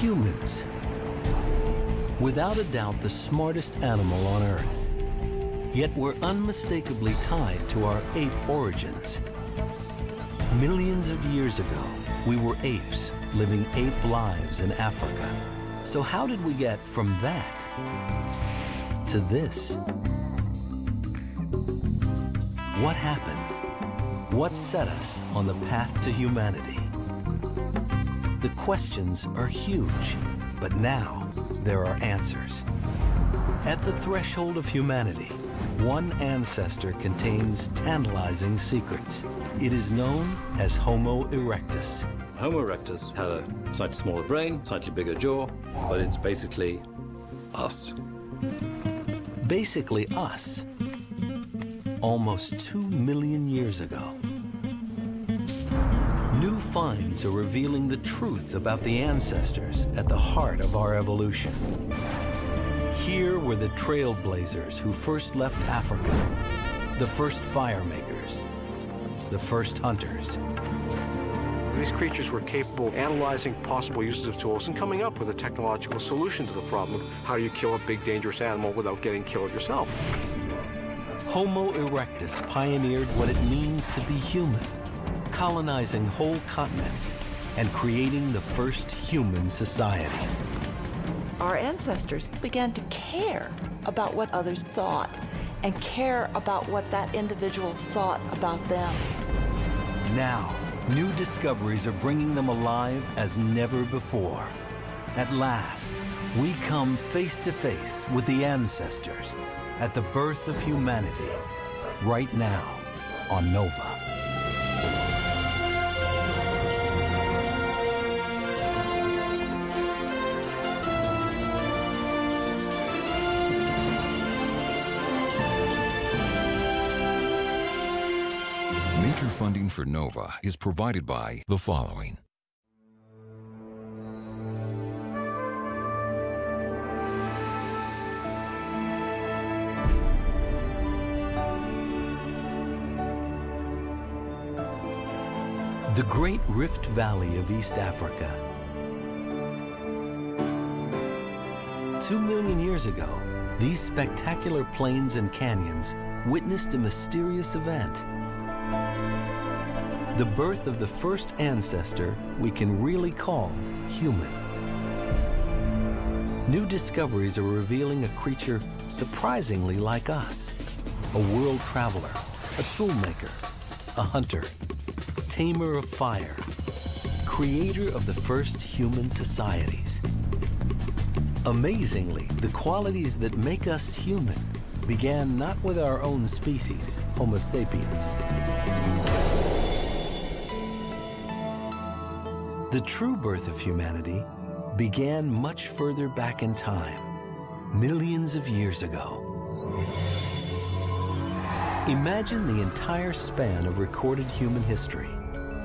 Humans. Without a doubt, the smartest animal on Earth. Yet we're unmistakably tied to our ape origins. Millions of years ago, we were apes living ape lives in Africa. So how did we get from that to this? What happened? What set us on the path to humanity? The questions are huge, but now there are answers. At the threshold of humanity, one ancestor contains tantalizing secrets. It is known as Homo erectus. Homo erectus had a slightly smaller brain, slightly bigger jaw, but it's basically us. Basically us, almost 2 million years ago. New finds are revealing the truth about the ancestors at the heart of our evolution. Here were the trailblazers who first left Africa, the first fire makers, the first hunters. These creatures were capable of analyzing possible uses of tools and coming up with a technological solution to the problem of how do you kill a big dangerous animal without getting killed yourself. Homo erectus pioneered what it means to be human, colonizing whole continents and creating the first human societies. Our ancestors began to care about what others thought and care about what that individual thought about them. Now, new discoveries are bringing them alive as never before. At last, we come face to face with the ancestors at the birth of humanity, right now on NOVA. Major funding for NOVA is provided by the following. The Great Rift Valley of East Africa. 2 million years ago, these spectacular plains and canyons witnessed a mysterious event. The birth of the first ancestor we can really call human. New discoveries are revealing a creature surprisingly like us. A world traveler, a toolmaker, a hunter, tamer of fire, creator of the first human societies. Amazingly, the qualities that make us human began not with our own species, Homo sapiens. The true birth of humanity began much further back in time, millions of years ago. Imagine the entire span of recorded human history,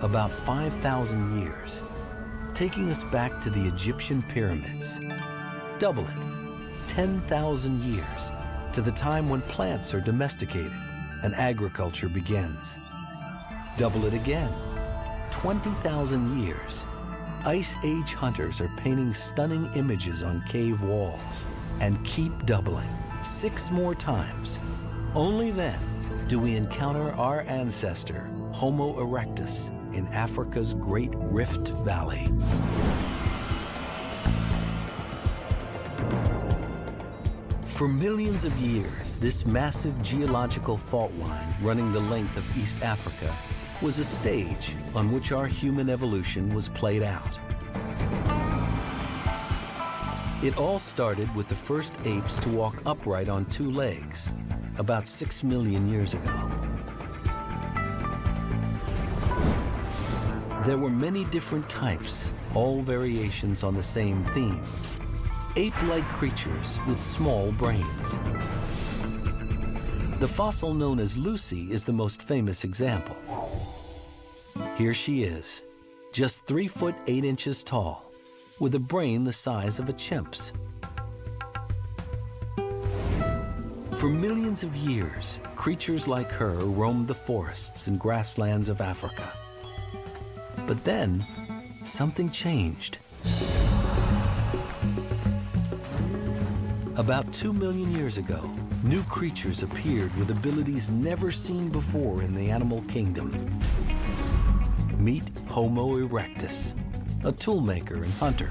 about 5,000 years, taking us back to the Egyptian pyramids. Double it, 10,000 years, to the time when plants are domesticated and agriculture begins. Double it again, 20,000 years. Ice Age hunters are painting stunning images on cave walls, and keep doubling, 6 more times. Only then do we encounter our ancestor, Homo erectus, in Africa's Great Rift Valley. For millions of years, this massive geological fault line running the length of East Africa was a stage on which our human evolution was played out. It all started with the first apes to walk upright on 2 legs, about 6 million years ago. There were many different types, all variations on the same theme. Ape-like creatures with small brains. The fossil known as Lucy is the most famous example. Here she is, just 3 foot 8 inches tall, with a brain the size of a chimp's. For millions of years, creatures like her roamed the forests and grasslands of Africa. But then, something changed. About 2 million years ago, new creatures appeared with abilities never seen before in the animal kingdom. Meet Homo Erectus, a toolmaker and hunter.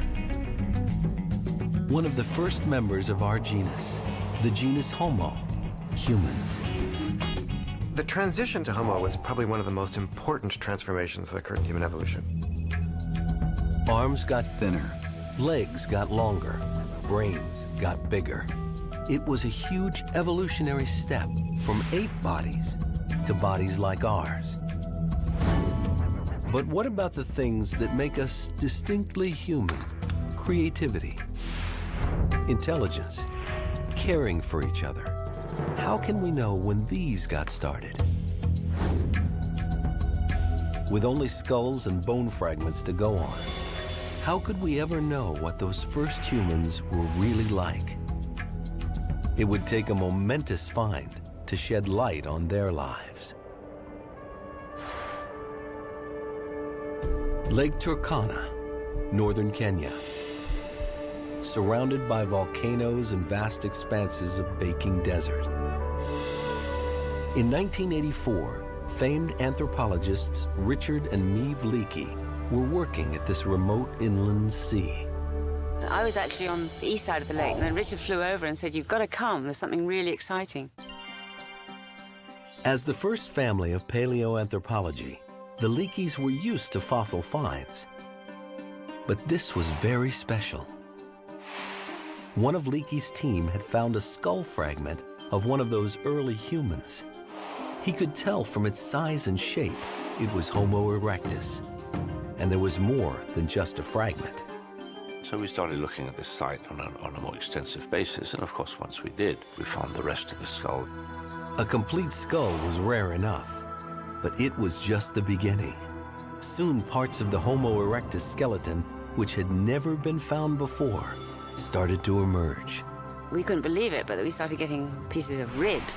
One of the first members of our genus, the genus Homo, humans. The transition to Homo was probably one of the most important transformations that occurred in human evolution. Arms got thinner, legs got longer, brains got bigger. It was a huge evolutionary step from ape bodies to bodies like ours. But what about the things that make us distinctly human? Creativity, intelligence, caring for each other. How can we know when these got started? With only skulls and bone fragments to go on, how could we ever know what those first humans were really like? It would take a momentous find to shed light on their lives. Lake Turkana, northern Kenya. Surrounded by volcanoes and vast expanses of baking desert. In 1984, famed anthropologists Richard and Miv Leakey were working at this remote inland sea. I was actually on the east side of the lake, and then Richard flew over and said, "You've got to come, there's something really exciting." As the first family of paleoanthropology, the Leakeys were used to fossil finds. But this was very special. One of Leakey's team had found a skull fragment of one of those early humans. He could tell from its size and shape it was Homo erectus. And there was more than just a fragment. So we started looking at this site on a more extensive basis, and of course, once we did, we found the rest of the skull. A complete skull was rare enough, but it was just the beginning. Soon, parts of the Homo erectus skeleton, which had never been found before, started to emerge. We couldn't believe it, but we started getting pieces of ribs.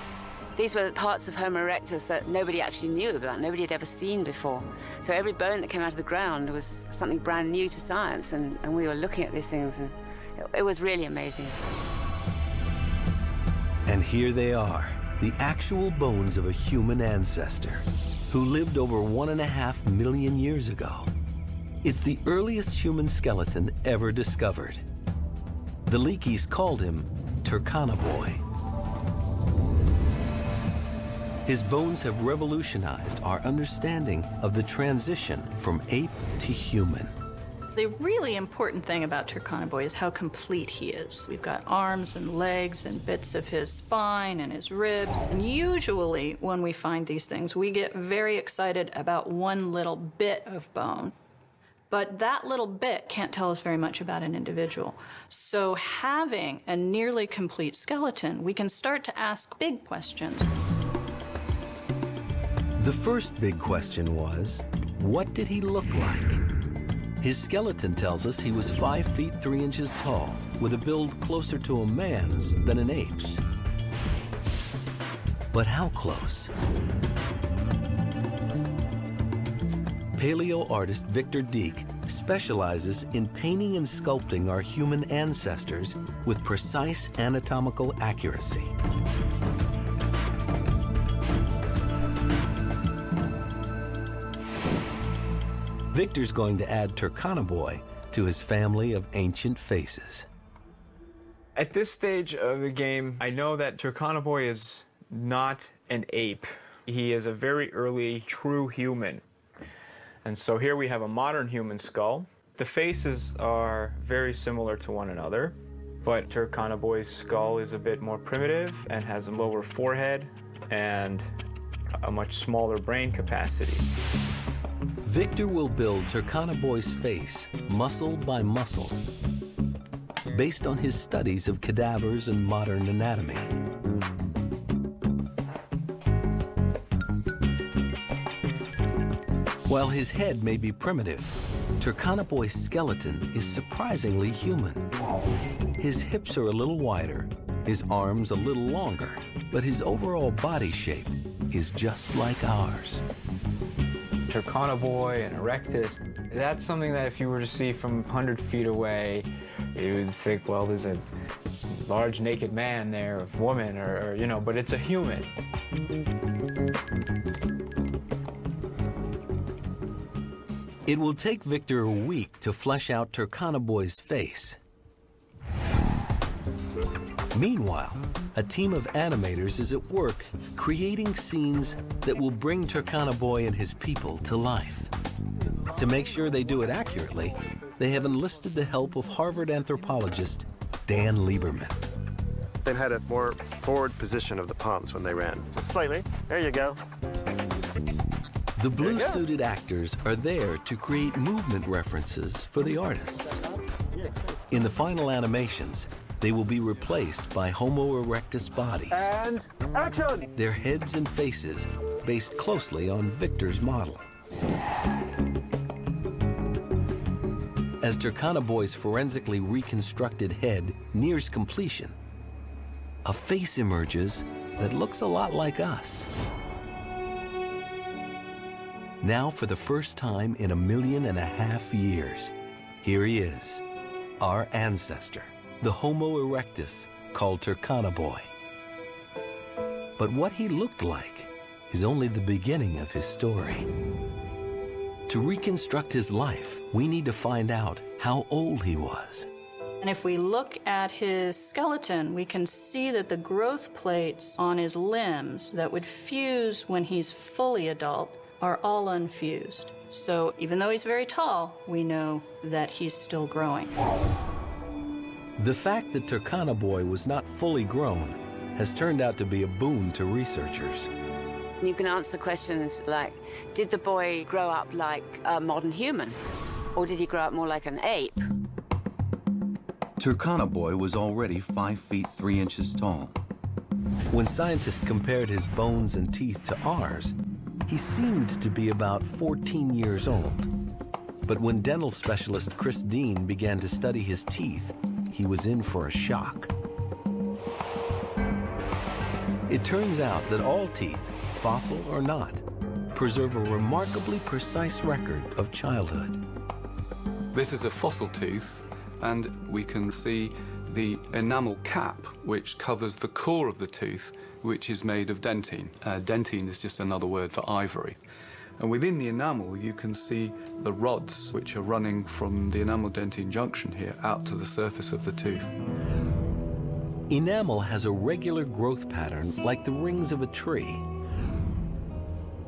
These were parts of Homo erectus that nobody actually knew about, nobody had ever seen before. So every bone that came out of the ground was something brand new to science, and we were looking at these things, and it was really amazing. And here they are, the actual bones of a human ancestor who lived over 1.5 million years ago. It's the earliest human skeleton ever discovered. The Leakeys called him Turkana Boy. His bones have revolutionized our understanding of the transition from ape to human. The really important thing about Turkana Boy is how complete he is. We've got arms and legs and bits of his spine and his ribs. And usually when we find these things, we get very excited about one little bit of bone. But that little bit can't tell us very much about an individual. So having a nearly complete skeleton, we can start to ask big questions. The first big question was, what did he look like? His skeleton tells us he was 5 feet 3 inches tall, with a build closer to a man's than an ape's. But how close? Paleo artist Victor Dieck specializes in painting and sculpting our human ancestors with precise anatomical accuracy. Victor's going to add Turkana Boy to his family of ancient faces. At this stage of the game, I know that Turkana Boy is not an ape. He is a very early true human. And so here we have a modern human skull. The faces are very similar to one another, but Turkana Boy's skull is a bit more primitive and has a lower forehead and a much smaller brain capacity. Victor will build Turkana Boy's face muscle by muscle, based on his studies of cadavers and modern anatomy. While his head may be primitive, Turkana Boy's skeleton is surprisingly human. His hips are a little wider, his arms a little longer, but his overall body shape is just like ours. Turkana Boy and Erectus, that's something that if you were to see from 100 feet away, you would think, well, there's a large naked man there, or woman, or you know, but it's a human. It will take Victor a week to flesh out Turkana Boy's face. Meanwhile, a team of animators is at work creating scenes that will bring Turkana Boy and his people to life. To make sure they do it accurately, they have enlisted the help of Harvard anthropologist Dan Lieberman. They had a more forward position of the palms when they ran. Just slightly. There you go. The blue-suited actors are there to create movement references for the artists. In the final animations, they will be replaced by Homo erectus bodies. And action! Their heads and faces based closely on Victor's model. As Turkana Boy's forensically reconstructed head nears completion, a face emerges that looks a lot like us. Now, for the first time in 1.5 million years, here he is, our ancestor, the Homo erectus, called Turkana Boy. But what he looked like is only the beginning of his story. To reconstruct his life, we need to find out how old he was. And if we look at his skeleton, we can see that the growth plates on his limbs that would fuse when he's fully adult are all unfused. So even though he's very tall, we know that he's still growing. The fact that Turkana Boy was not fully grown has turned out to be a boon to researchers. You can answer questions like, did the boy grow up like a modern human? Or did he grow up more like an ape? Turkana Boy was already 5 feet 3 inches tall. When scientists compared his bones and teeth to ours, he seemed to be about 14 years old. But when dental specialist Chris Dean began to study his teeth, he was in for a shock. It turns out that all teeth, fossil or not, preserve a remarkably precise record of childhood. This is a fossil tooth, and we can see the enamel cap, which covers the core of the tooth, which is made of dentine. Dentine is just another word for ivory. And within the enamel, you can see the rods, which are running from the enamel-dentine junction here out to the surface of the tooth. Enamel has a regular growth pattern like the rings of a tree.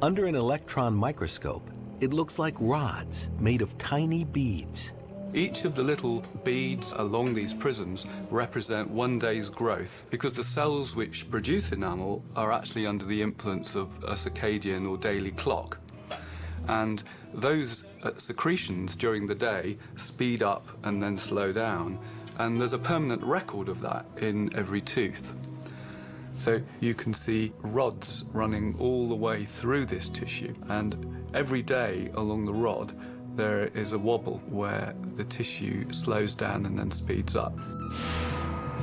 Under an electron microscope, it looks like rods made of tiny beads. Each of the little beads along these prisms represent 1 day's growth, because the cells which produce enamel are actually under the influence of a circadian or daily clock. And those secretions during the day speed up and then slow down, and there's a permanent record of that in every tooth. So you can see rods running all the way through this tissue, and every day along the rod there is a wobble where the tissue slows down and then speeds up.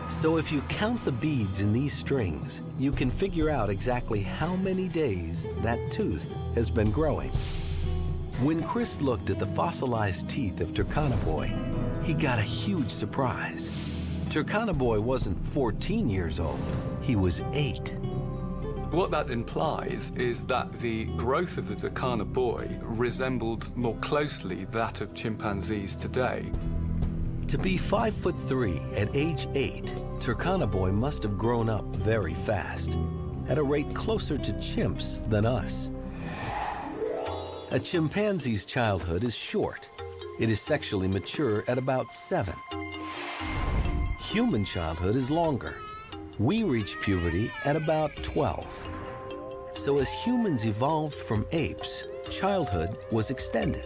So if you count the beads in these strings, you can figure out exactly how many days that tooth has been growing. When Chris looked at the fossilized teeth of Turkana Boy, he got a huge surprise. Turkana Boy wasn't 14 years old, he was 8. What that implies is that the growth of the Turkana Boy resembled more closely that of chimpanzees today. To be 5'3" at age 8, Turkana Boy must have grown up very fast, at a rate closer to chimps than us. A chimpanzee's childhood is short. It is sexually mature at about 7. Human childhood is longer. We reach puberty at about 12. So as humans evolved from apes, childhood was extended.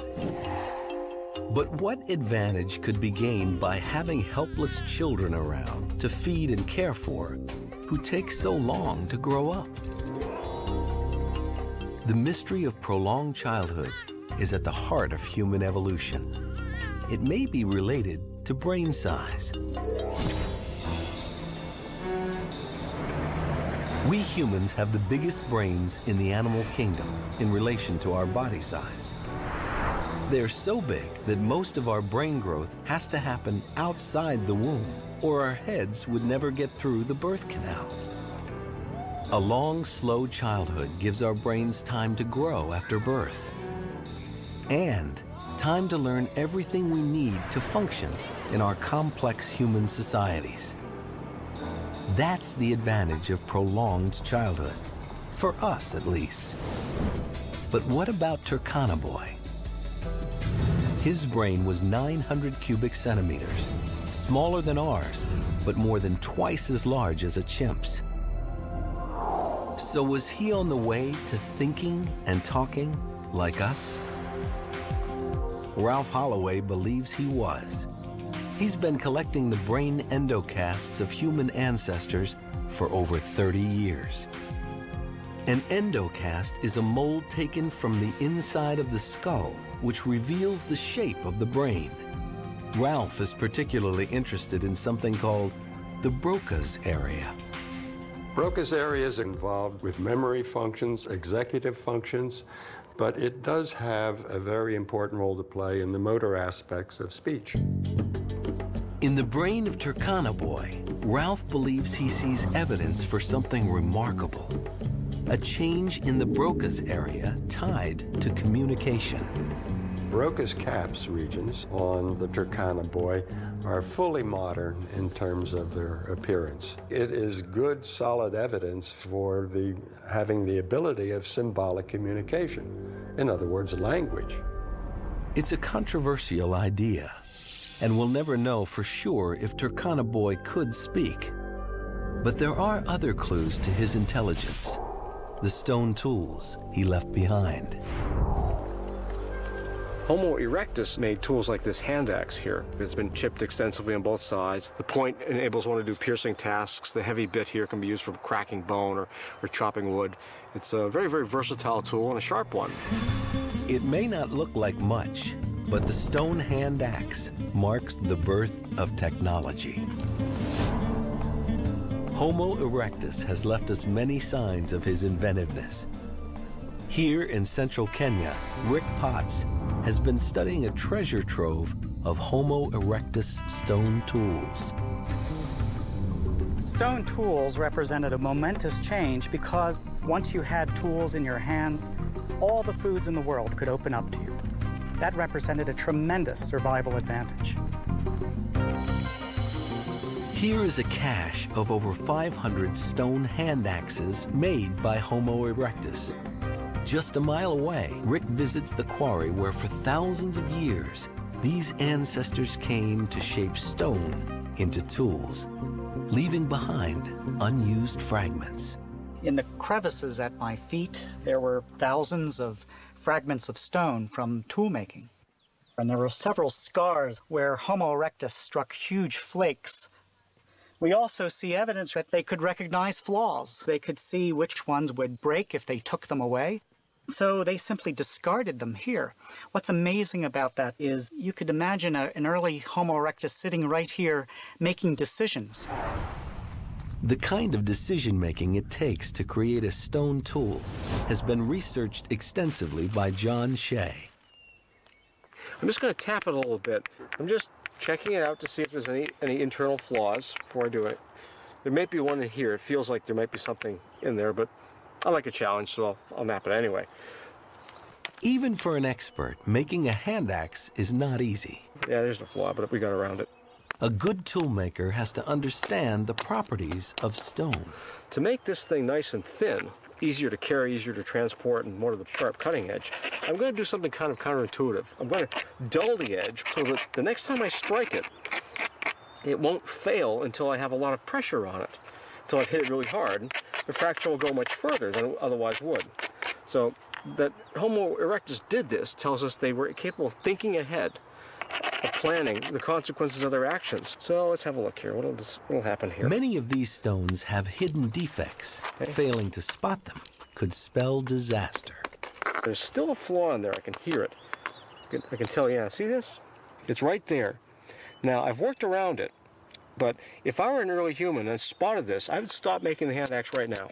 But what advantage could be gained by having helpless children around to feed and care for who take so long to grow up? The mystery of prolonged childhood is at the heart of human evolution. It may be related to brain size. We humans have the biggest brains in the animal kingdom in relation to our body size. They're so big that most of our brain growth has to happen outside the womb, or our heads would never get through the birth canal. A long, slow childhood gives our brains time to grow after birth, and time to learn everything we need to function in our complex human societies. That's the advantage of prolonged childhood, for us at least. But what about Turkana Boy? His brain was 900 cubic centimeters, smaller than ours, but more than twice as large as a chimp's. So was he on the way to thinking and talking like us? Ralph Holloway believes he was. He's been collecting the brain endocasts of human ancestors for over 30 years. An endocast is a mold taken from the inside of the skull, which reveals the shape of the brain. Ralph is particularly interested in something called the Broca's area. Broca's area is involved with memory functions, executive functions, but it does have a very important role to play in the motor aspects of speech. In the brain of Turkana Boy, Ralph believes he sees evidence for something remarkable. A change in the Broca's area tied to communication. Broca's caps regions on the Turkana Boy are fully modern in terms of their appearance. It is good, solid evidence for having the ability of symbolic communication. In other words, language. It's a controversial idea, and we'll never know for sure if Turkana Boy could speak. But there are other clues to his intelligence. The stone tools he left behind. Homo erectus made tools like this hand axe here. It's been chipped extensively on both sides. The point enables one to do piercing tasks. The heavy bit here can be used for cracking bone or chopping wood. It's a very, very versatile tool and a sharp one. It may not look like much, but the stone hand axe marks the birth of technology. Homo erectus has left us many signs of his inventiveness. Here in central Kenya, Rick Potts has been studying a treasure trove of Homo erectus stone tools. Stone tools represented a momentous change because once you had tools in your hands, all the foods in the world could open up to you. That represented a tremendous survival advantage. Here is a cache of over 500 stone hand axes made by Homo erectus. Just a mile away, Rick visits the quarry where for thousands of years, these ancestors came to shape stone into tools, leaving behind unused fragments. In the crevices at my feet, there were thousands of fragments of stone from tool making. And there were several scars where Homo erectus struck huge flakes. We also see evidence that they could recognize flaws. They could see which ones would break if they took them away. So they simply discarded them here. What's amazing about that is you could imagine an early Homo erectus sitting right here making decisions. The kind of decision-making it takes to create a stone tool has been researched extensively by John Shea. I'm just going to tap it a little bit. I'm just checking it out to see if there's any internal flaws before I do it. There may be one in here. It feels like there might be something in there, but I like a challenge, so I'll map it anyway. Even for an expert, making a hand axe is not easy. Yeah, there's a flaw, but we got around it. A good toolmaker has to understand the properties of stone. To make this thing nice and thin, easier to carry, easier to transport, and more to the sharp cutting edge, I'm going to do something kind of counterintuitive. I'm going to dull the edge so that the next time I strike it, it won't fail until I have a lot of pressure on it, until I've hit it really hard. The fracture will go much further than it otherwise would. So that Homo erectus did this tells us they were capable of thinking ahead, of planning the consequences of their actions. So let's have a look here. What'll happen here? Many of these stones have hidden defects. Okay. Failing to spot them could spell disaster. There's still a flaw in there. I can hear it. I can tell, yeah, see this? It's right there. Now, I've worked around it, but if I were an early human and spotted this, I would stop making the hand axe right now.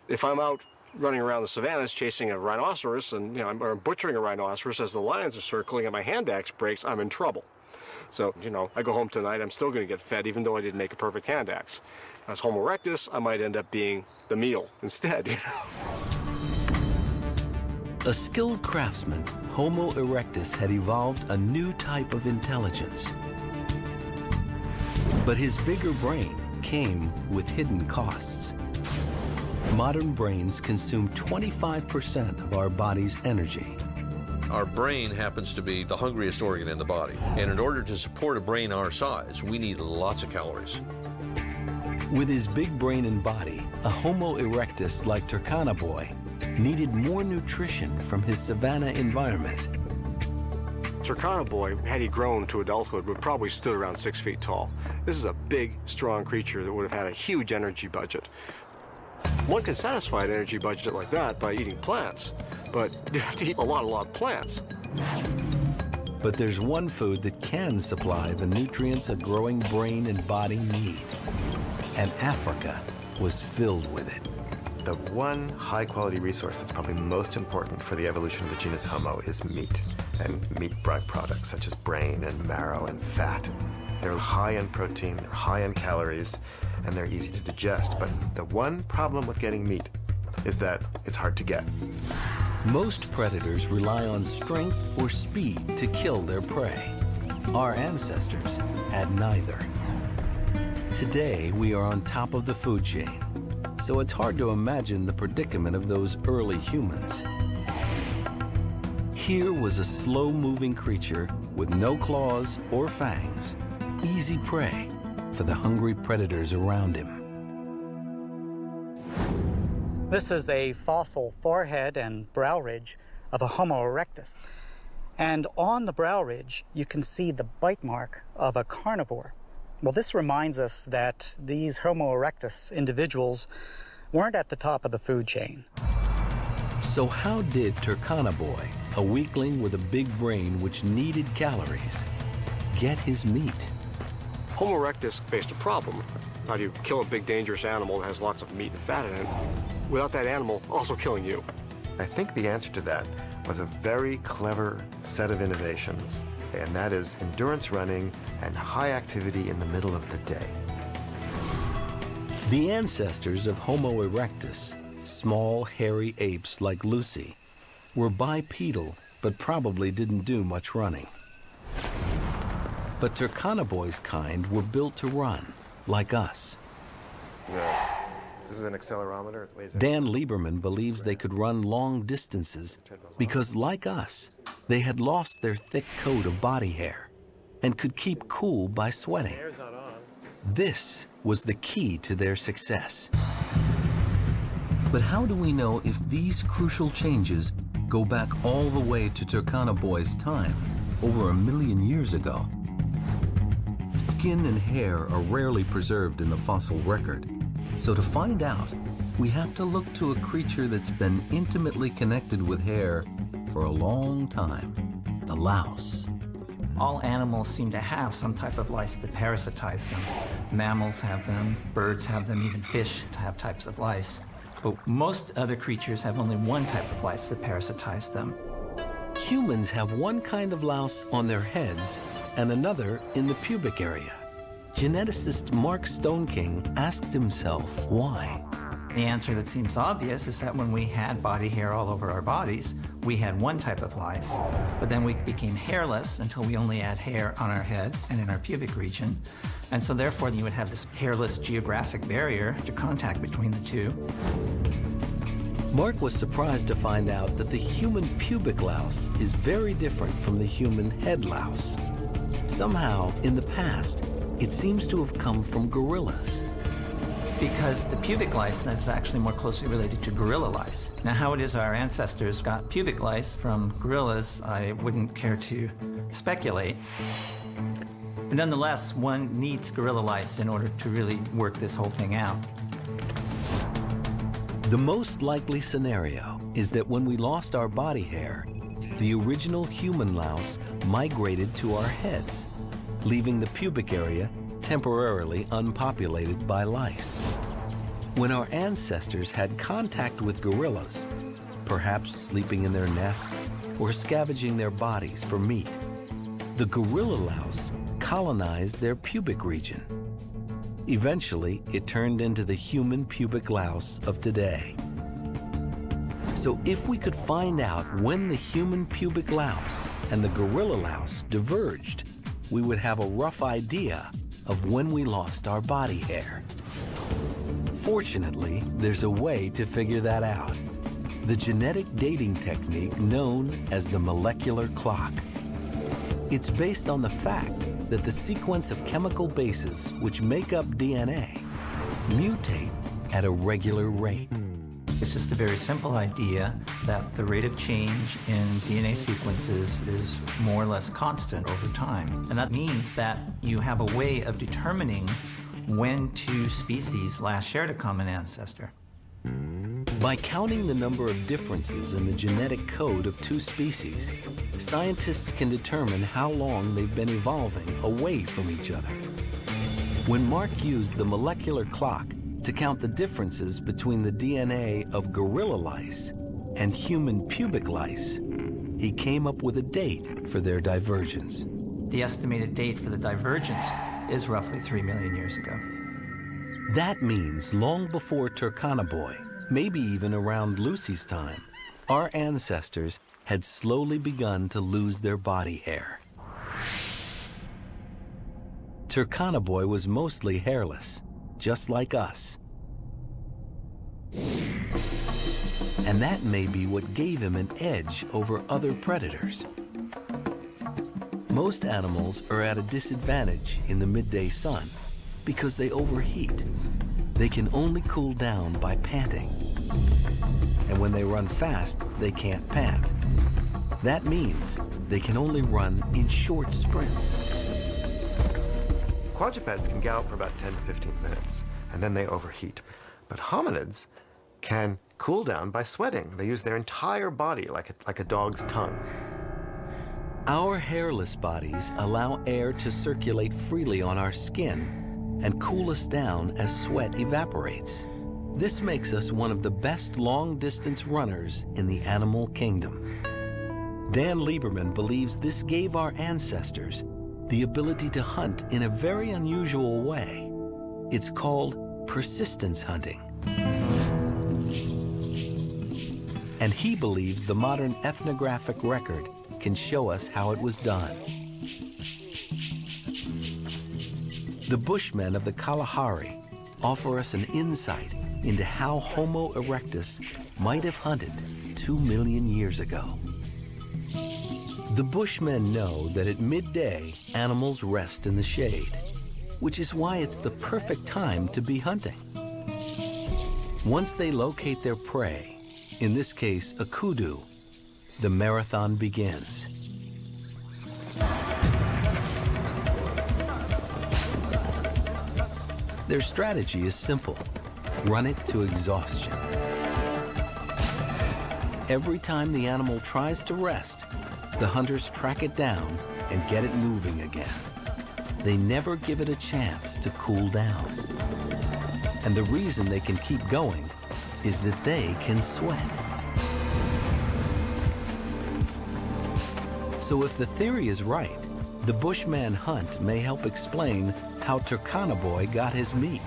If I'm out running around the savannas chasing a rhinoceros and I'm butchering a rhinoceros as the lions are circling and my hand axe breaks, I'm in trouble. So, you know, I go home tonight, I'm still going to get fed even though I didn't make a perfect hand axe. As Homo erectus, I might end up being the meal instead, you know. A skilled craftsman, Homo erectus had evolved a new type of intelligence. But his bigger brain came with hidden costs. Modern brains consume 25% of our body's energy. Our brain happens to be the hungriest organ in the body. And in order to support a brain our size, we need lots of calories. With his big brain and body, a Homo erectus like Turkana boy needed more nutrition from his savanna environment. Turkana boy, had he grown to adulthood, would probably stood around 6 feet tall. This is a big, strong creature that would have had a huge energy budget. One can satisfy an energy budget like that by eating plants, but you have to eat a lot of plants. But there's one food that can supply the nutrients a growing brain and body need. And Africa was filled with it. The one high-quality resource that's probably most important for the evolution of the genus Homo is meat, and meat byproducts such as brain and marrow and fat. They're high in protein, they're high in calories, and they're easy to digest. But the one problem with getting meat is that it's hard to get. Most predators rely on strength or speed to kill their prey. Our ancestors had neither. Today, we are on top of the food chain, so it's hard to imagine the predicament of those early humans. Here was a slow-moving creature with no claws or fangs, easy prey for the hungry predators around him. This is a fossil forehead and brow ridge of a Homo erectus. And on the brow ridge, you can see the bite mark of a carnivore. Well, this reminds us that these Homo erectus individuals weren't at the top of the food chain. So how did Turkana boy, a weakling with a big brain which needed calories, get his meat? Homo erectus faced a problem. How do you kill a big, dangerous animal that has lots of meat and fat in it without that animal also killing you? I think the answer to that was a very clever set of innovations, and that is endurance running and high activity in the middle of the day. The ancestors of Homo erectus, small, hairy apes like Lucy, were bipedal, but probably didn't do much running. But Turkana boy's kind were built to run, like us. This is an accelerometer. It weighs Dan Lieberman believes they could run long distances because, like us, they had lost their thick coat of body hair and could keep cool by sweating. This was the key to their success. But how do we know if these crucial changes go back all the way to Turkana boy's time, over 1 million years ago? Skin and hair are rarely preserved in the fossil record. So to find out, we have to look to a creature that's been intimately connected with hair for a long time, the louse. All animals seem to have some type of lice that parasitize them. Mammals have them, birds have them, even fish have types of lice. But most other creatures have only one type of lice that parasitize them. Humans have one kind of louse on their heads and another in the pubic area. Geneticist Mark Stoneking asked himself why. The answer that seems obvious is that when we had body hair all over our bodies, we had one type of lice, but then we became hairless until we only had hair on our heads and in our pubic region. And so therefore you would have this hairless geographic barrier to contact between the two. Mark was surprised to find out that the human pubic louse is very different from the human head louse. Somehow, in the past, it seems to have come from gorillas. Because the pubic lice is actually more closely related to gorilla lice. Now, how it is our ancestors got pubic lice from gorillas, I wouldn't care to speculate. But nonetheless, one needs gorilla lice in order to really work this whole thing out. The most likely scenario is that when we lost our body hair, the original human louse migrated to our heads, leaving the pubic area temporarily unpopulated by lice. When our ancestors had contact with gorillas, perhaps sleeping in their nests or scavenging their bodies for meat, the gorilla louse colonized their pubic region. Eventually, it turned into the human pubic louse of today. So if we could find out when the human pubic louse and the gorilla louse diverged, we would have a rough idea of when we lost our body hair. Fortunately, there's a way to figure that out. The genetic dating technique known as the molecular clock. It's based on the fact that the sequence of chemical bases which make up DNA mutate at a regular rate. It's just a very simple idea that the rate of change in DNA sequences is more or less constant over time. And that means that you have a way of determining when two species last shared a common ancestor. By counting the number of differences in the genetic code of two species, scientists can determine how long they've been evolving away from each other. When Mark used the molecular clock to count the differences between the DNA of gorilla lice and human pubic lice, he came up with a date for their divergence. The estimated date for the divergence is roughly 3 million years ago. That means long before Turkana-Boy, maybe even around Lucy's time, our ancestors had slowly begun to lose their body hair. Turkana-Boy was mostly hairless, just like us. And that may be what gave him an edge over other predators. Most animals are at a disadvantage in the midday sun because they overheat. They can only cool down by panting. And when they run fast, they can't pant. That means they can only run in short sprints. Quadrupeds can gallop for about 10 to 15 minutes, and then they overheat. But hominids can cool down by sweating. They use their entire body like a dog's tongue. Our hairless bodies allow air to circulate freely on our skin and cool us down as sweat evaporates. This makes us one of the best long-distance runners in the animal kingdom. Dan Lieberman believes this gave our ancestors the ability to hunt in a very unusual way. It's called persistence hunting. And he believes the modern ethnographic record can show us how it was done. The Bushmen of the Kalahari offer us an insight into how Homo erectus might have hunted 2 million years ago. The Bushmen know that at midday, animals rest in the shade, which is why it's the perfect time to be hunting. Once they locate their prey, in this case a kudu, the marathon begins. Their strategy is simple: run it to exhaustion. Every time the animal tries to rest, the hunters track it down and get it moving again. They never give it a chance to cool down. And the reason they can keep going is that they can sweat. So if the theory is right, the Bushman hunt may help explain how Turkana-Boy got his meat.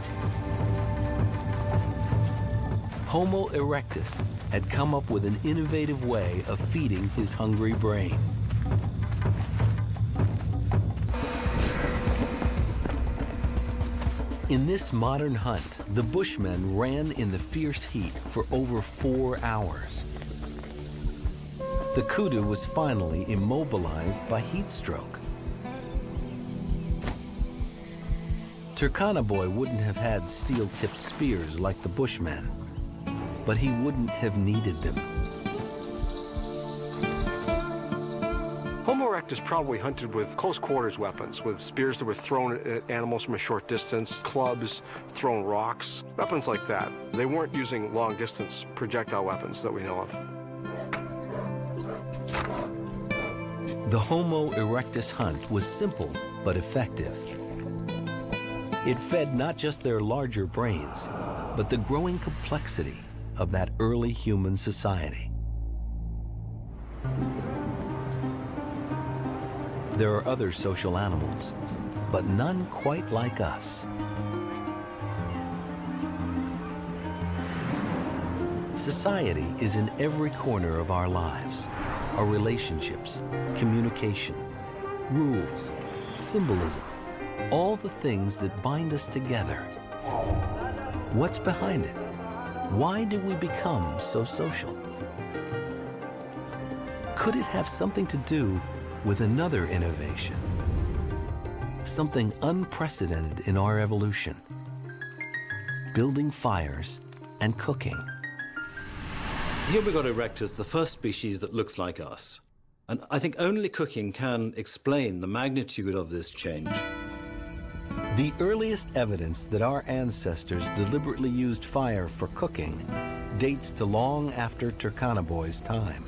Homo erectus had come up with an innovative way of feeding his hungry brain. In this modern hunt, the Bushmen ran in the fierce heat for over 4 hours. The kudu was finally immobilized by heat stroke. Turkana-Boy wouldn't have had steel-tipped spears like the Bushmen, but he wouldn't have needed them. Homo erectus probably hunted with close-quarters weapons, with spears that were thrown at animals from a short distance, clubs, thrown rocks, weapons like that. They weren't using long-distance projectile weapons that we know of. The Homo erectus hunt was simple but effective. It fed not just their larger brains, but the growing complexity of that early human society. There are other social animals, but none quite like us. Society is in every corner of our lives. Our relationships, communication, rules, symbolism, all the things that bind us together. What's behind it? Why do we become so social? Could it have something to do with another innovation? Something unprecedented in our evolution. Building fires and cooking. Here we've got Erectus, the first species that looks like us. And I think only cooking can explain the magnitude of this change. The earliest evidence that our ancestors deliberately used fire for cooking dates to long after Turkana-Boy's time.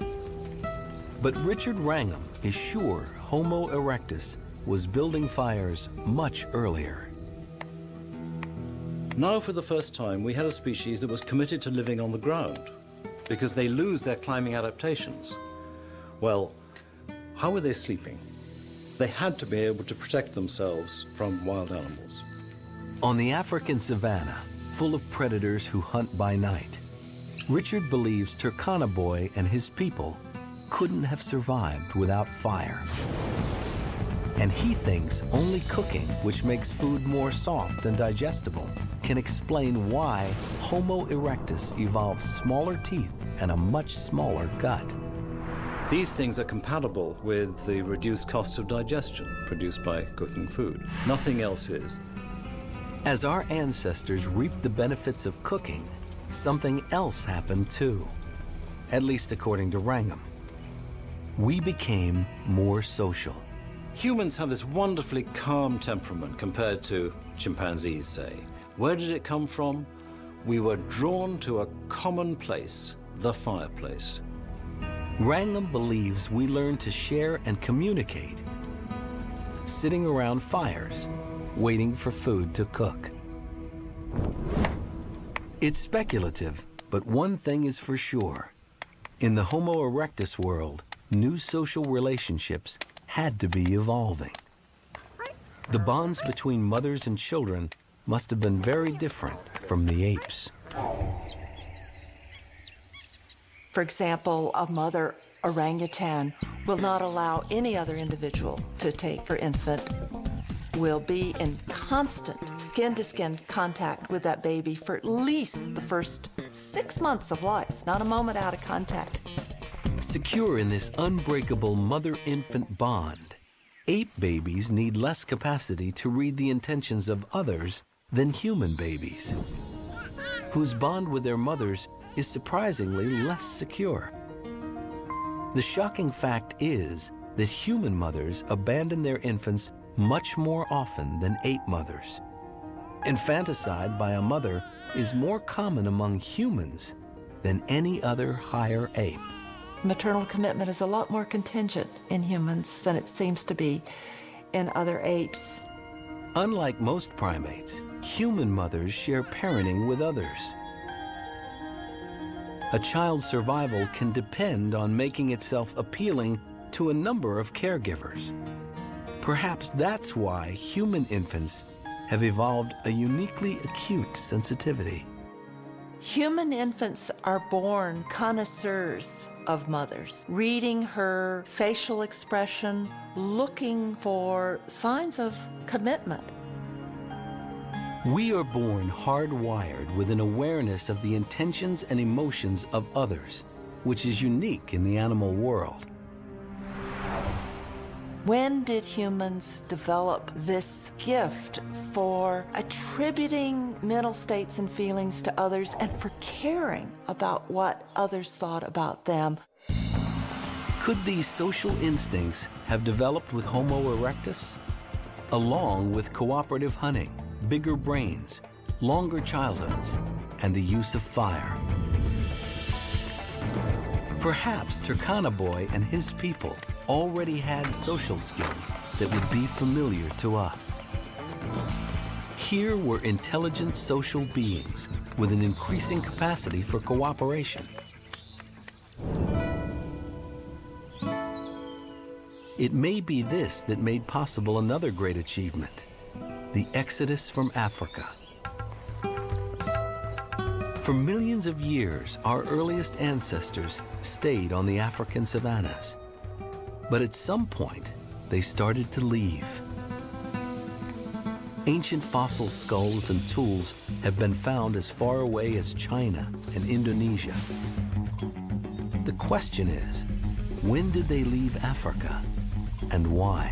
But Richard Wrangham is sure Homo erectus was building fires much earlier. Now, for the first time, we had a species that was committed to living on the ground because they lose their climbing adaptations. Well, how were they sleeping? They had to be able to protect themselves from wild animals. On the African savanna, full of predators who hunt by night, Richard believes Turkana-Boy and his people couldn't have survived without fire. And he thinks only cooking, which makes food more soft and digestible, can explain why Homo erectus evolved smaller teeth and a much smaller gut. These things are compatible with the reduced cost of digestion produced by cooking food. Nothing else is. As our ancestors reaped the benefits of cooking, something else happened too, at least according to Wrangham. We became more social. Humans have this wonderfully calm temperament compared to chimpanzees, say. Where did it come from? We were drawn to a common place, the fireplace. Wrangham believes we learn to share and communicate, sitting around fires, waiting for food to cook. It's speculative, but one thing is for sure. In the Homo erectus world, new social relationships had to be evolving. The bonds between mothers and children must have been very different from the apes. For example, a mother orangutan will not allow any other individual to take her infant, will be in constant skin-to-skin contact with that baby for at least the first 6 months of life, not a moment out of contact. Secure in this unbreakable mother-infant bond, ape babies need less capacity to read the intentions of others than human babies, whose bond with their mothers is surprisingly less secure. The shocking fact is that human mothers abandon their infants much more often than ape mothers. Infanticide by a mother is more common among humans than any other higher ape. Maternal commitment is a lot more contingent in humans than it seems to be in other apes. Unlike most primates, human mothers share parenting with others. A child's survival can depend on making itself appealing to a number of caregivers. Perhaps that's why human infants have evolved a uniquely acute sensitivity. Human infants are born connoisseurs of mothers, reading her facial expression, looking for signs of commitment. We are born hardwired with an awareness of the intentions and emotions of others, which is unique in the animal world. When did humans develop this gift for attributing mental states and feelings to others and for caring about what others thought about them? Could these social instincts have developed with Homo erectus? Along with cooperative hunting, bigger brains, longer childhoods, and the use of fire. Perhaps Turkana-Boy and his people already had social skills that would be familiar to us. Here were intelligent social beings with an increasing capacity for cooperation. It may be this that made possible another great achievement, the exodus from Africa. For millions of years, our earliest ancestors stayed on the African savannas. But at some point, they started to leave. Ancient fossil skulls and tools have been found as far away as China and Indonesia. The question is, when did they leave Africa and why?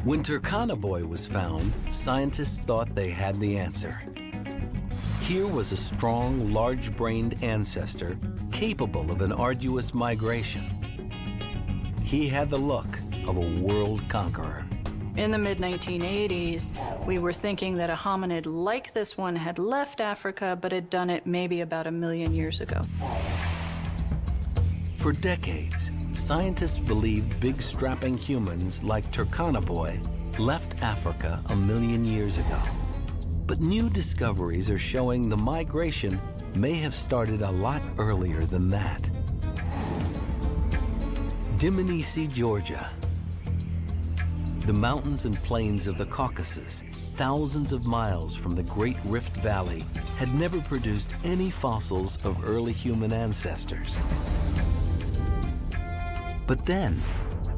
When Turkana Boy was found, scientists thought they had the answer. Here was a strong, large-brained ancestor capable of an arduous migration. He had the look of a world conqueror. In the mid-1980s, we were thinking that a hominid like this one had left Africa, but had done it maybe about 1 million years ago. For decades, scientists believed big strapping humans like Turkana Boy left Africa 1 million years ago. But new discoveries are showing the migration may have started a lot earlier than that. Dmanisi, Georgia. The mountains and plains of the Caucasus, thousands of miles from the Great Rift Valley, had never produced any fossils of early human ancestors. But then,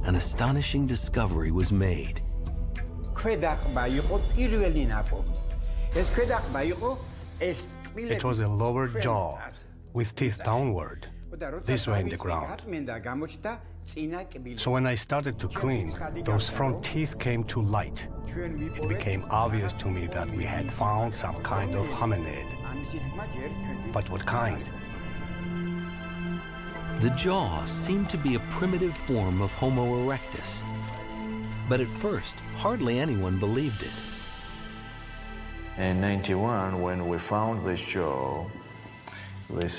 an astonishing discovery was made. It was a lower jaw with teeth downward, this way in the ground. So when I started to clean, those front teeth came to light. It became obvious to me that we had found some kind of hominid. But what kind? The jaw seemed to be a primitive form of Homo erectus. But at first, hardly anyone believed it. In '91, when we found this jaw, a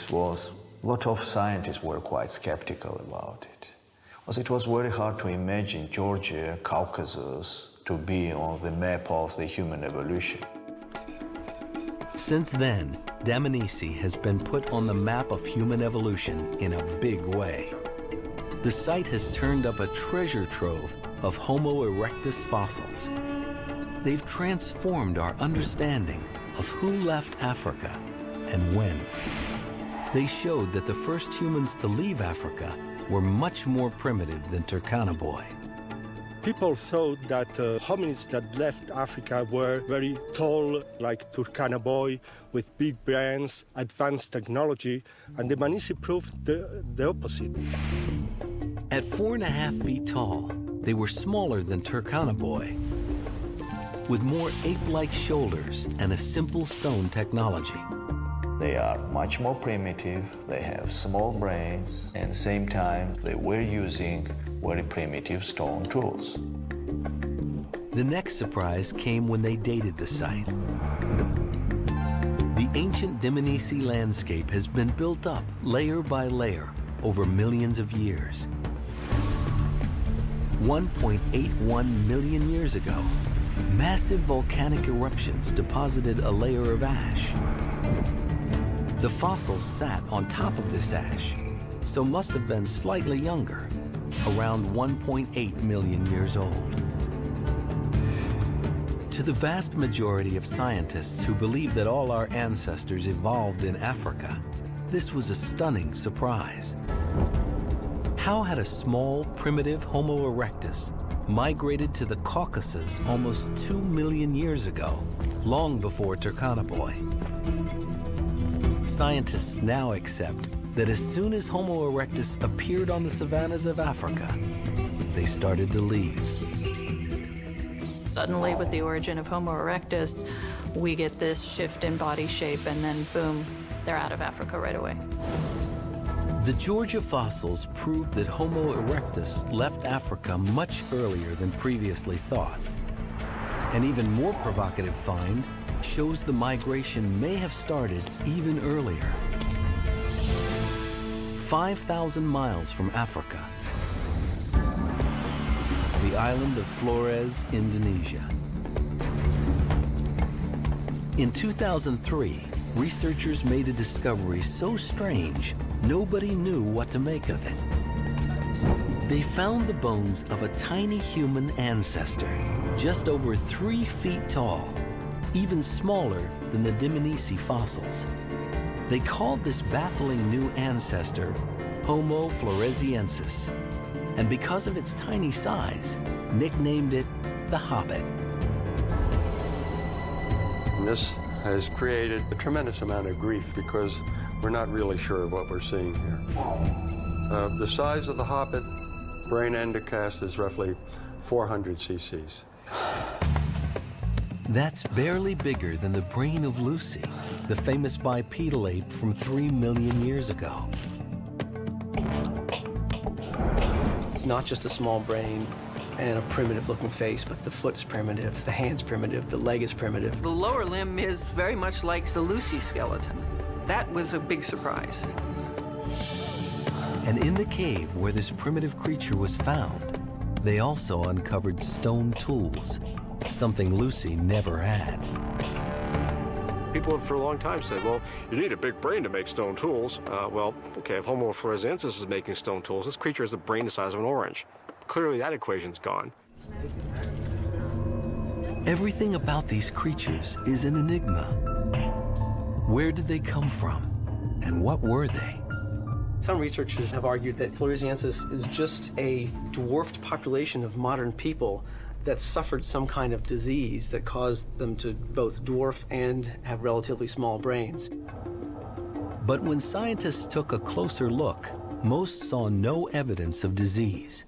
lot of scientists were quite skeptical about it. Because it was very hard to imagine Georgia, Caucasus, to be on the map of the human evolution. Since then, Dmanisi has been put on the map of human evolution in a big way. The site has turned up a treasure trove of Homo erectus fossils. They've transformed our understanding of who left Africa and when. They showed that the first humans to leave Africa were much more primitive than Turkana Boy. People thought that hominids that left Africa were very tall, like Turkana Boy, with big brains, advanced technology, and Dmanisi proved the opposite. At 4.5 feet tall, they were smaller than Turkana Boy, with more ape-like shoulders and a simple stone technology. They are much more primitive, they have small brains, and at the same time they were using very primitive stone tools. The next surprise came when they dated the site. The ancient Dmanisi landscape has been built up layer by layer over millions of years. 1.81 million years ago, massive volcanic eruptions deposited a layer of ash. The fossils sat on top of this ash, so must have been slightly younger, around 1.8 million years old. To the vast majority of scientists who believe that all our ancestors evolved in Africa, this was a stunning surprise. How had a small, primitive Homo erectus migrated to the Caucasus almost 2 million years ago, long before Turkana Boy? Scientists now accept that as soon as Homo erectus appeared on the savannas of Africa, they started to leave. Suddenly, with the origin of Homo erectus, we get this shift in body shape, and then boom, they're out of Africa right away. The Georgia fossils proved that Homo erectus left Africa much earlier than previously thought. An even more provocative find shows the migration may have started even earlier. 5,000 miles from Africa, the island of Flores, Indonesia. In 2003, researchers made a discovery so strange, nobody knew what to make of it. They found the bones of a tiny human ancestor, just over 3 feet tall, even smaller than the Dmanisi fossils. They called this baffling new ancestor Homo floresiensis, and because of its tiny size, nicknamed it the Hobbit. This has created a tremendous amount of grief because we're not really sure of what we're seeing here. The size of the Hobbit brain endocast is roughly 400 cc's. That's barely bigger than the brain of Lucy, the famous bipedal ape from 3 million years ago. It's not just a small brain and a primitive-looking face, but the foot is primitive, the hand's primitive, the leg is primitive. The lower limb is very much like the Lucy skeleton. That was a big surprise. And in the cave where this primitive creature was found, they also uncovered stone tools, something Lucy never had. People have for a long time said, well, you need a big brain to make stone tools. Well, okay, if Homo floresiensis is making stone tools, this creature has the brain the size of an orange. Clearly that equation's gone. Everything about these creatures is an enigma. Where did they come from, and what were they? Some researchers have argued that floresiensis is just a dwarfed population of modern people that suffered some kind of disease that caused them to both dwarf and have relatively small brains. But when scientists took a closer look, most saw no evidence of disease.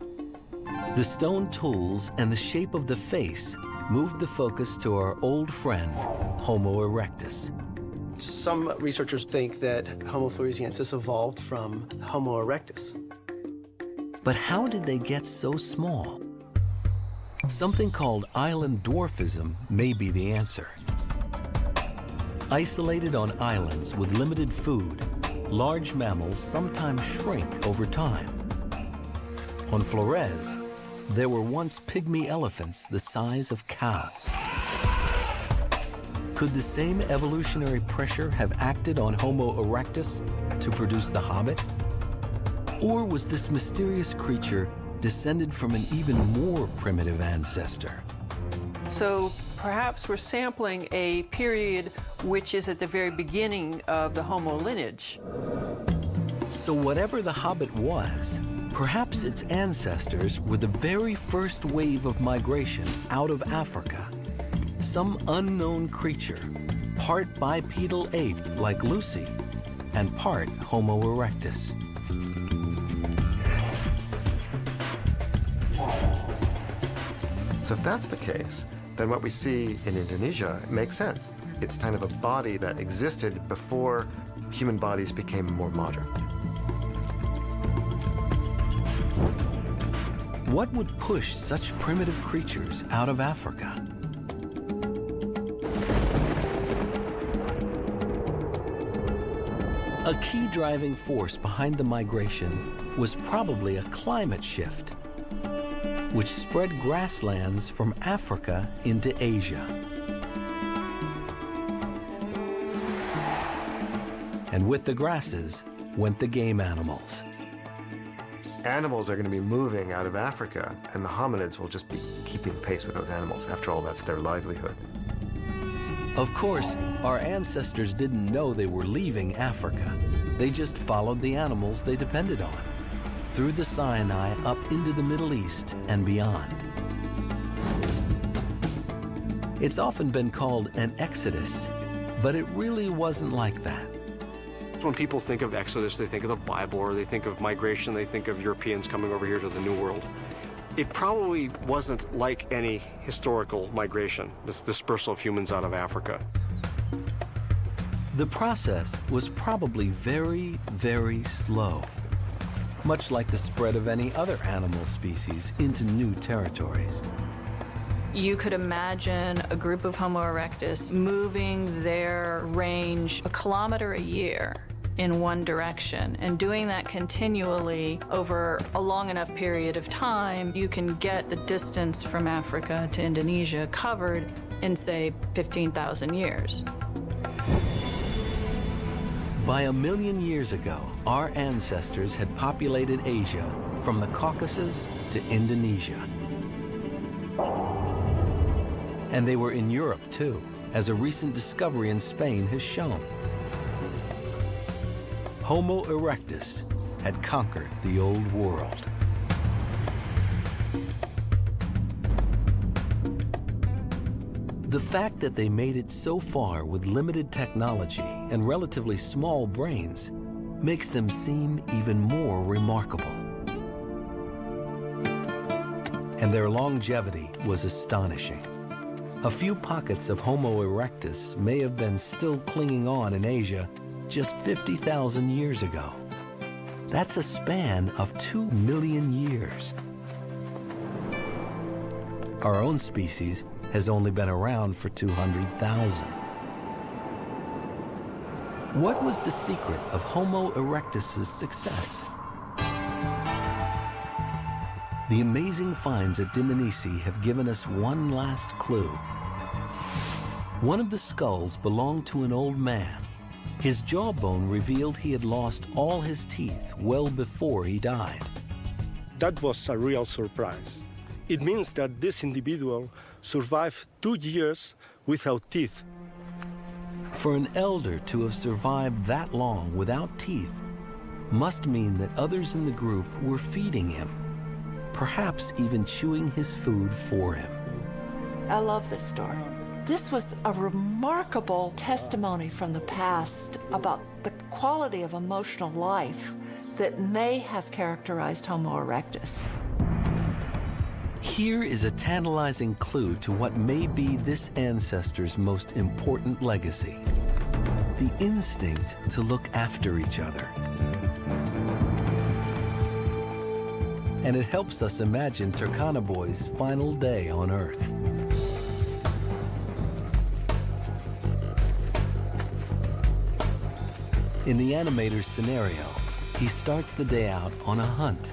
The stone tools and the shape of the face moved the focus to our old friend, Homo erectus. Some researchers think that Homo floresiensis evolved from Homo erectus. But how did they get so small? Something called island dwarfism may be the answer. Isolated on islands with limited food, large mammals sometimes shrink over time. On Flores, there were once pygmy elephants the size of cows. Could the same evolutionary pressure have acted on Homo erectus to produce the Hobbit? Or was this mysterious creature descended from an even more primitive ancestor? So perhaps we're sampling a period which is at the very beginning of the Homo lineage. So whatever the Hobbit was, perhaps its ancestors were the very first wave of migration out of Africa. Some unknown creature, part bipedal ape like Lucy, and part Homo erectus. So if that's the case, then what we see in Indonesia makes sense. It's kind of a body that existed before human bodies became more modern. What would push such primitive creatures out of Africa? A key driving force behind the migration was probably a climate shift, which spread grasslands from Africa into Asia. And with the grasses went the game animals. Animals are going to be moving out of Africa, and the hominids will just be keeping pace with those animals. After all, that's their livelihood. Of course, our ancestors didn't know they were leaving Africa. They just followed the animals they depended on, through the Sinai up into the Middle East and beyond. It's often been called an exodus, but it really wasn't like that. When people think of Exodus, they think of the Bible, or they think of migration, they think of Europeans coming over here to the New World. It probably wasn't like any historical migration, this dispersal of humans out of Africa. The process was probably very, very slow, much like the spread of any other animal species into new territories. You could imagine a group of Homo erectus moving their range 1 kilometer a year in one direction, and doing that continually over a long enough period of time, you can get the distance from Africa to Indonesia covered in, say, 15,000 years. By 1 million years ago, our ancestors had populated Asia from the Caucasus to Indonesia. And they were in Europe too, as a recent discovery in Spain has shown. Homo erectus had conquered the old world. The fact that they made it so far with limited technology and relatively small brains makes them seem even more remarkable. And their longevity was astonishing. A few pockets of Homo erectus may have been still clinging on in Asia just 50,000 years ago. That's a span of 2 million years. Our own species has only been around for 200,000. What was the secret of Homo erectus's success? The amazing finds at Dmanisi have given us one last clue. One of the skulls belonged to an old man. His jawbone revealed he had lost all his teeth well before he died. That was a real surprise. It means that this individual survived 2 years without teeth. For an elder to have survived that long without teeth must mean that others in the group were feeding him, perhaps even chewing his food for him. I love this story. This was a remarkable testimony from the past about the quality of emotional life that may have characterized Homo erectus. Here is a tantalizing clue to what may be this ancestor's most important legacy: the instinct to look after each other. And it helps us imagine Turkana Boy's final day on Earth. In the animator's scenario, he starts the day out on a hunt.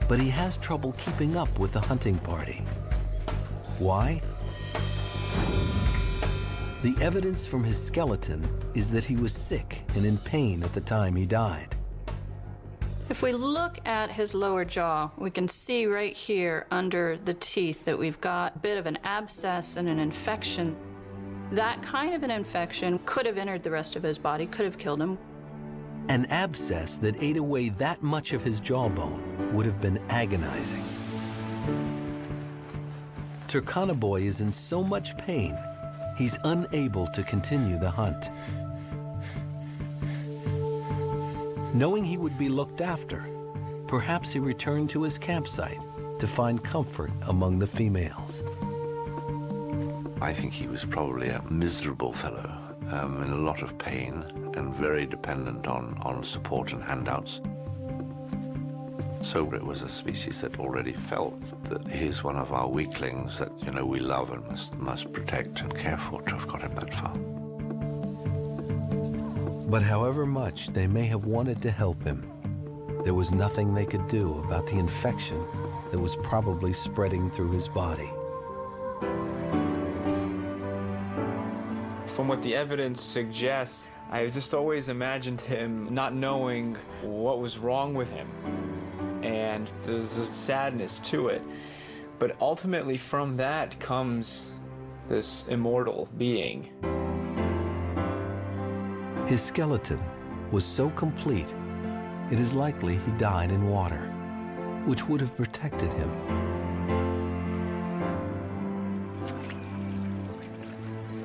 But he has trouble keeping up with the hunting party. Why? The evidence from his skeleton is that he was sick and in pain at the time he died. If we look at his lower jaw, we can see right here under the teeth that we've got a bit of an abscess and an infection. That kind of an infection could have entered the rest of his body, could have killed him. An abscess that ate away that much of his jawbone would have been agonizing. Turkana Boy is in so much pain, he's unable to continue the hunt. Knowing he would be looked after, perhaps he returned to his campsite to find comfort among the females. I think he was probably a miserable fellow, in a lot of pain and very dependent on support and handouts. So it was a species that already felt that he's one of our weaklings that, you know, we love and must protect and care for to have got him that far. But however much they may have wanted to help him, there was nothing they could do about the infection that was probably spreading through his body. From what the evidence suggests, I just always imagined him not knowing what was wrong with him. And there's a sadness to it. But ultimately from that comes this immortal being. His skeleton was so complete, it is likely he died in water, which would have protected him.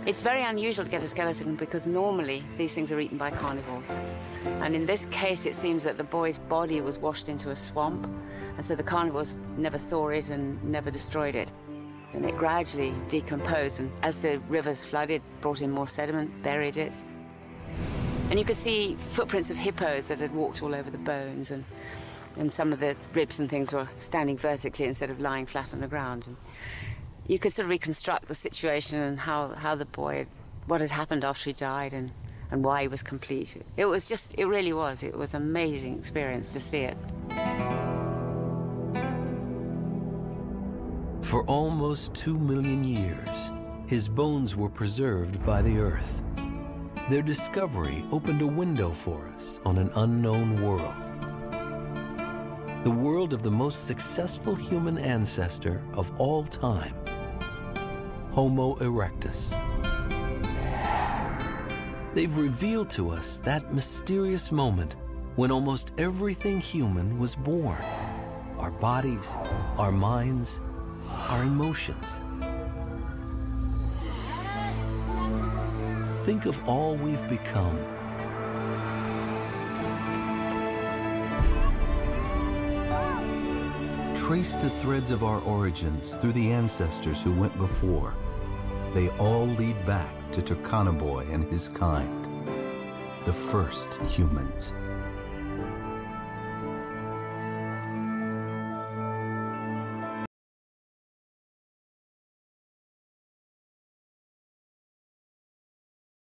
It's very unusual to get a skeleton because normally these things are eaten by carnivores. And in this case, it seems that the boy's body was washed into a swamp, and so the carnivores never saw it and never destroyed it. And it gradually decomposed, and as the rivers flooded, brought in more sediment, buried it. And you could see footprints of hippos that had walked all over the bones, and some of the ribs and things were standing vertically instead of lying flat on the ground. And you could sort of reconstruct the situation and how the boy, what had happened after he died and why he was complete. It really was an amazing experience to see it. For almost 2 million years, his bones were preserved by the earth. Their discovery opened a window for us on an unknown world. The world of the most successful human ancestor of all time, Homo Erectus. They've revealed to us that mysterious moment when almost everything human was born. Our bodies, our minds, our emotions. Think of all we've become. Trace the threads of our origins through the ancestors who went before. They all lead back to Turkana Boy and his kind, the first humans.